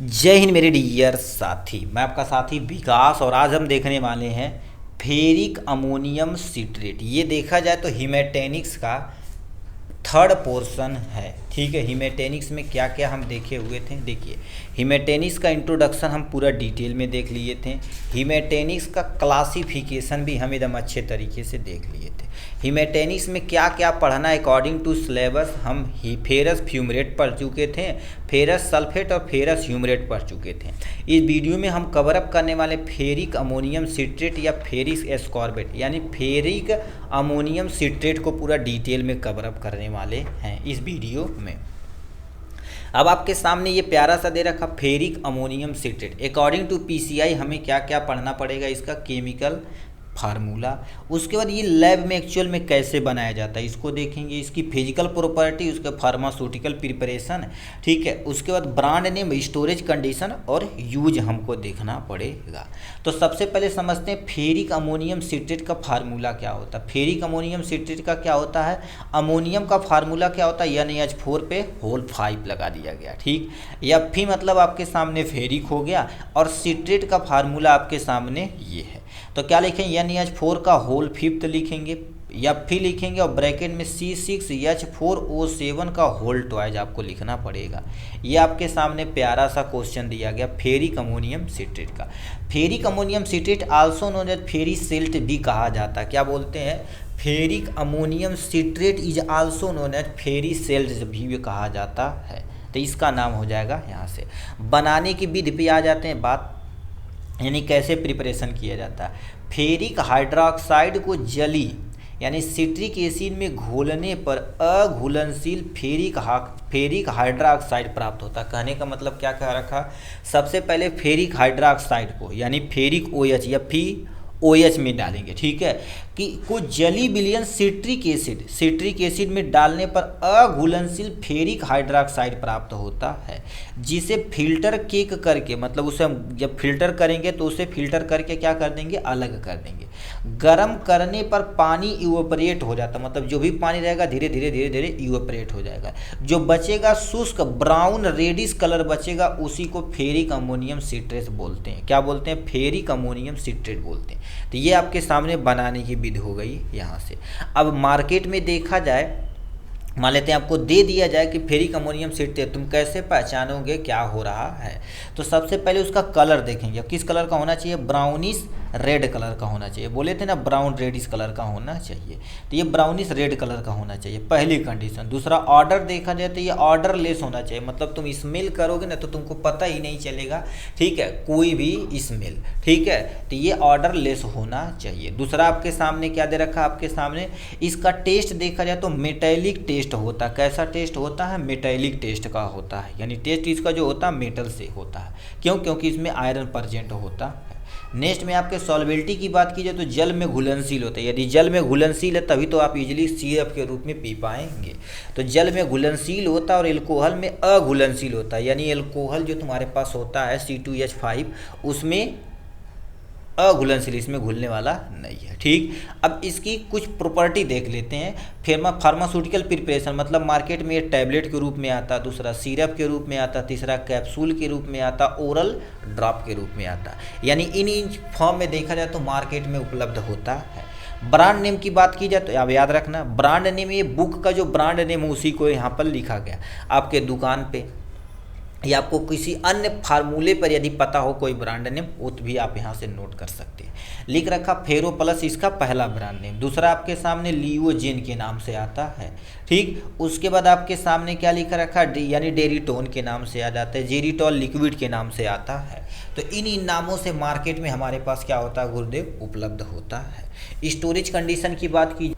जय हिंद मेरे डियर साथी, मैं आपका साथी विकास। और आज हम देखने वाले हैं फेरिक अमोनियम सिट्रेट। ये देखा जाए तो हीमेटेनिक्स का थर्ड पोर्शन है। ठीक है, हीमेटेनिक्स में क्या क्या हम देखे हुए थे। देखिए, हीमेटेनिक्स का इंट्रोडक्शन हम पूरा डिटेल में देख लिए थे। हीमेटेनिक्स का क्लासिफिकेशन भी हम एकदम अच्छे तरीके से देख लिए थे। हीमेटेनिक्स में क्या क्या पढ़ना अकॉर्डिंग टू सिलेबस हम फेरस फ्यूमरेट पढ़ चुके थे, फेरस सल्फेट और फेरस ह्यूमरेट पढ़ चुके थे। इस वीडियो में हम कवर अप करने वाले फेरिक अमोनियम सिट्रेट या फेरिक एस्कॉर्बेट यानी फेरिक अमोनियम सिट्रेट को पूरा डिटेल में कवर अप करने वाले हैं इस वीडियो में। अब आपके सामने ये प्यारा सा दे रखा ferric ammonium citrate. According to PCI हमें क्या क्या पढ़ना पड़ेगा, इसका केमिकल फार्मूला, उसके बाद ये लैब में एक्चुअल में कैसे बनाया जाता है इसको देखेंगे, इसकी फिजिकल प्रॉपर्टी, उसका फार्मास्यूटिकल प्रिपरेशन, ठीक है, उसके बाद ब्रांड नेम, स्टोरेज कंडीशन और यूज हमको देखना पड़ेगा। तो सबसे पहले समझते हैं फेरिक अमोनियम सिट्रेट का फार्मूला क्या होता है। फेरिक अमोनियम सिट्रेट का क्या होता है, अमोनियम का फार्मूला क्या होता है, NH4 पे होल 5 लगा दिया गया। ठीक, या फी मतलब आपके सामने फेरिक हो गया और सिट्रेट का फार्मूला आपके सामने ये है। तो क्या लिखेंगे, NH4 का होल 5 लिखेंगे या फी लिखेंगे और ब्रैकेट में C6H4O7 का होल ट्वाइज आपको लिखना पड़ेगा। ये आपके सामने प्यारा सा क्वेश्चन दिया गया फेरिक अमोनियम सिट्रेट का। Ferric ammonium citrate also known as ferrisilt भी कहा जाता है। क्या बोलते हैं, ferric ammonium citrate is also known as ferrisilt भी कहा जाता है। तो इसका नाम हो जाएगा यहाँ से। बनाने की विधि पे आ जाते हैं बात, यानी कैसे प्रिपरेशन किया जाता है। फेरिक हाइड्रोक्साइड को जली यानी सिट्रिक एसिड में घोलने पर अघुलनशील फेरिक हाइड्रोक्साइड प्राप्त होता है। कहने का मतलब क्या कह रखा, सबसे पहले फेरिक हाइड्रोक्साइड को यानी फेरिक OH या फी OH में डालेंगे, ठीक है, कि कुछ जली विलयन सिट्रिक एसिड में डालने पर अघुलनशील फेरिक हाइड्रोक्साइड प्राप्त होता है, जिसे फिल्टर केक करके, मतलब उसे हम जब फिल्टर करेंगे तो उसे फिल्टर करके क्या कर देंगे, अलग कर देंगे। गर्म करने पर पानी इवोपरेट हो जाता, मतलब जो भी पानी रहेगा धीरे धीरे इवोपरेट हो जाएगा। जो बचेगा शुष्क ब्राउन रेडिश कलर बचेगा, उसी को फेरिक अमोनियम सिट्रेट बोलते हैं। क्या बोलते हैं, फेरिक अमोनियम सिट्रेट बोलते हैं। तो ये आपके सामने बनाने की विधि हो गई यहाँ से। अब मार्केट में देखा जाए, मान लेते हैं आपको दे दिया जाए कि फेरिक अमोनियम सिट्रेट, तुम कैसे पहचानोगे क्या हो रहा है। तो सबसे पहले उसका कलर देखेंगे, किस कलर का होना चाहिए, ब्राउनिश रेड कलर का होना चाहिए। बोले थे ना ब्राउन रेडिश कलर का होना चाहिए, तो ये ब्राउनिश रेड कलर का होना चाहिए, पहली कंडीशन। दूसरा, ऑर्डर देखा जाए तो ये ऑर्डर लेस होना चाहिए, मतलब तुम स्मेल करोगे ना तो तुमको पता ही नहीं चलेगा, ठीक है, कोई भी स्मेल, ठीक है, तो ये ऑर्डर लेस होना चाहिए। दूसरा आपके सामने क्या दे रखा, आपके सामने इसका टेस्ट देखा जाए तो मेटेलिक टेस्ट होता है। कैसा टेस्ट होता है, मेटेलिक टेस्ट का होता है, यानी टेस्ट इसका जो होता है मेटल से होता है। क्यों, क्योंकि इसमें आयरन प्रेजेंट होता है। नेक्स्ट में आपके सॉल्बिलिटी की बात की जाए तो जल में घुलनशील होता है। यदि जल में घुलनशील है तभी तो आप इजीली सिरप के रूप में पी पाएंगे। तो जल में घुलनशील होता है और एल्कोहल में अघुलनशील होता है, यानी एल्कोहल जो तुम्हारे पास होता है C2H5 उसमें अघुलनशील, इसमें घुलने वाला नहीं है। ठीक, अब इसकी कुछ प्रॉपर्टी देख लेते हैं। फार्मास्यूटिकल प्रिपरेशन, मतलब मार्केट में ये टैबलेट के रूप में आता, दूसरा सिरप के रूप में आता, तीसरा कैप्सूल के रूप में आता, ओरल ड्रॉप के रूप में आता, यानी इन फॉर्म में देखा जाए तो मार्केट में उपलब्ध होता है। ब्रांड नेम की बात की जाए तो आप याद रखना, ब्रांड नेम, ये बुक का जो ब्रांड नेम है उसी को यहाँ पर लिखा गया। आपके दुकान पे या आपको किसी अन्य फार्मूले पर यदि पता हो कोई ब्रांड नेम, वो भी आप यहाँ से नोट कर सकते हैं। लिख रखा फेरो प्लस इसका पहला ब्रांड नेम, दूसरा आपके सामने लियोजेन के नाम से आता है। ठीक, उसके बाद आपके सामने क्या लिखा रखा, यानी डेरिटोन के नाम से आ जाता है, जेरिटॉल लिक्विड के नाम से आता है। तो इन नामों से मार्केट में हमारे पास क्या होता है, गुरुदेव, उपलब्ध होता है। स्टोरेज कंडीशन की बात की,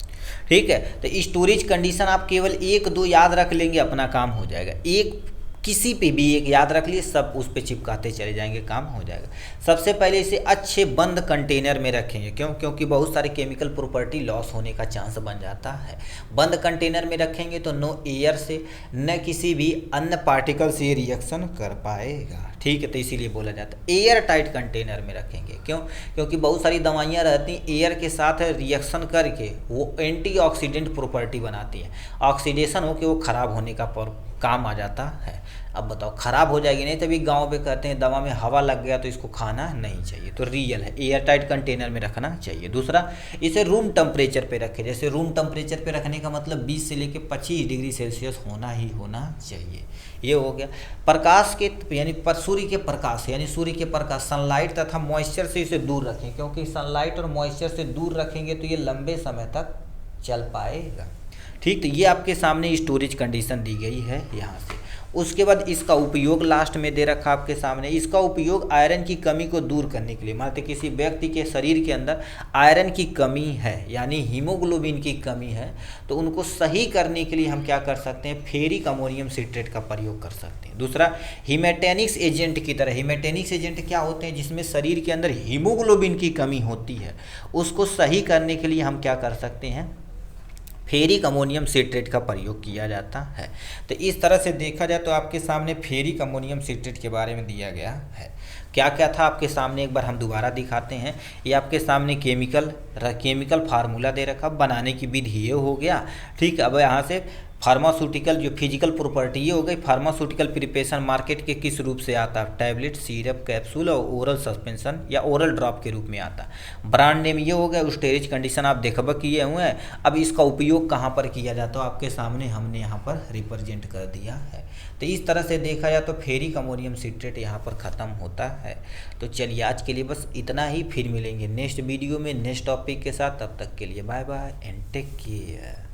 ठीक है, तो स्टोरेज कंडीशन आप केवल 1-2 याद रख लेंगे, अपना काम हो जाएगा। एक किसी पे भी एक याद रख लिए, सब उस पे चिपकाते चले जाएंगे, काम हो जाएगा। सबसे पहले इसे अच्छे बंद कंटेनर में रखेंगे। क्यों, क्योंकि बहुत सारे केमिकल प्रॉपर्टी लॉस होने का चांस बन जाता है। बंद कंटेनर में रखेंगे तो नो एयर से, न किसी भी अन्य पार्टिकल से रिएक्शन कर पाएगा। ठीक है, तो इसीलिए बोला जाता है एयर टाइट कंटेनर में रखेंगे। क्यों, क्योंकि बहुत सारी दवाइयाँ रहती हैं एयर के साथ रिएक्शन करके वो एंटीऑक्सीडेंट प्रॉपर्टी बनाती हैं, ऑक्सीडेशन हो के वो खराब होने का काम आ जाता है। अब बताओ ख़राब हो जाएगी नहीं, तभी गांव में कहते हैं दवा में हवा लग गया तो इसको खाना नहीं चाहिए, तो रियल है, एयर टाइट कंटेनर में रखना चाहिए। दूसरा, इसे रूम टेम्परेचर पे रखें। जैसे रूम टेम्परेचर पे रखने का मतलब 20 से लेकर 25 डिग्री सेल्सियस होना ही होना चाहिए। ये हो गया। प्रकाश के यानी सूर्य के प्रकाश यानी सूर्य के प्रकाश सनलाइट तथा मॉइस्चर से इसे दूर रखें, क्योंकि सनलाइट और मॉइस्चर से दूर रखेंगे तो ये लंबे समय तक चल पाएगा। ठीक, तो ये आपके सामने स्टोरेज कंडीशन दी गई है यहाँ से। उसके बाद इसका उपयोग लास्ट में दे रखा आपके सामने। इसका उपयोग आयरन की कमी को दूर करने के लिए, मानते किसी व्यक्ति के शरीर के अंदर आयरन की कमी है यानी हीमोग्लोबिन की कमी है, तो उनको सही करने के लिए हम क्या कर सकते हैं, फेरिक अमोनियम सिट्रेट का प्रयोग कर सकते हैं। दूसरा, हीमेटेनिक्स एजेंट की तरह, हीमेटेनिक्स एजेंट क्या होते हैं, जिसमें शरीर के अंदर हीमोग्लोबिन की कमी होती है, उसको सही करने के लिए हम क्या कर सकते हैं, फेरिक अमोनियम सिट्रेट का प्रयोग किया जाता है। तो इस तरह से देखा जाए तो आपके सामने फेरिक अमोनियम सिट्रेट के बारे में दिया गया है। क्या क्या था आपके सामने एक बार हम दोबारा दिखाते हैं। ये आपके सामने केमिकल फार्मूला दे रखा, बनाने की विधि ये हो गया। ठीक, अब यहाँ से फार्मास्यूटिकल जो फिजिकल प्रॉपर्टी ये हो गई। फार्मास्यूटिकल प्रिपरेशन मार्केट के किस रूप से आता है, टैबलेट, सिरप, कैप्सूल और ओरल सस्पेंशन या ओरल ड्रॉप के रूप में आता। ब्रांड नेम ये हो गया। स्टोरेज कंडीशन आप देखबा किए हुए हैं। अब इसका उपयोग कहाँ पर किया जाता है आपके सामने हमने यहाँ पर रिप्रेजेंट कर दिया है। तो इस तरह से देखा जाए तो फेरिक अमोनियम सिट्रेट यहाँ पर ख़त्म होता है। तो चलिए आज के लिए बस इतना ही, फिर मिलेंगे नेक्स्ट वीडियो में नेक्स्ट टॉपिक के साथ। तब तक के लिए bye bye and take care.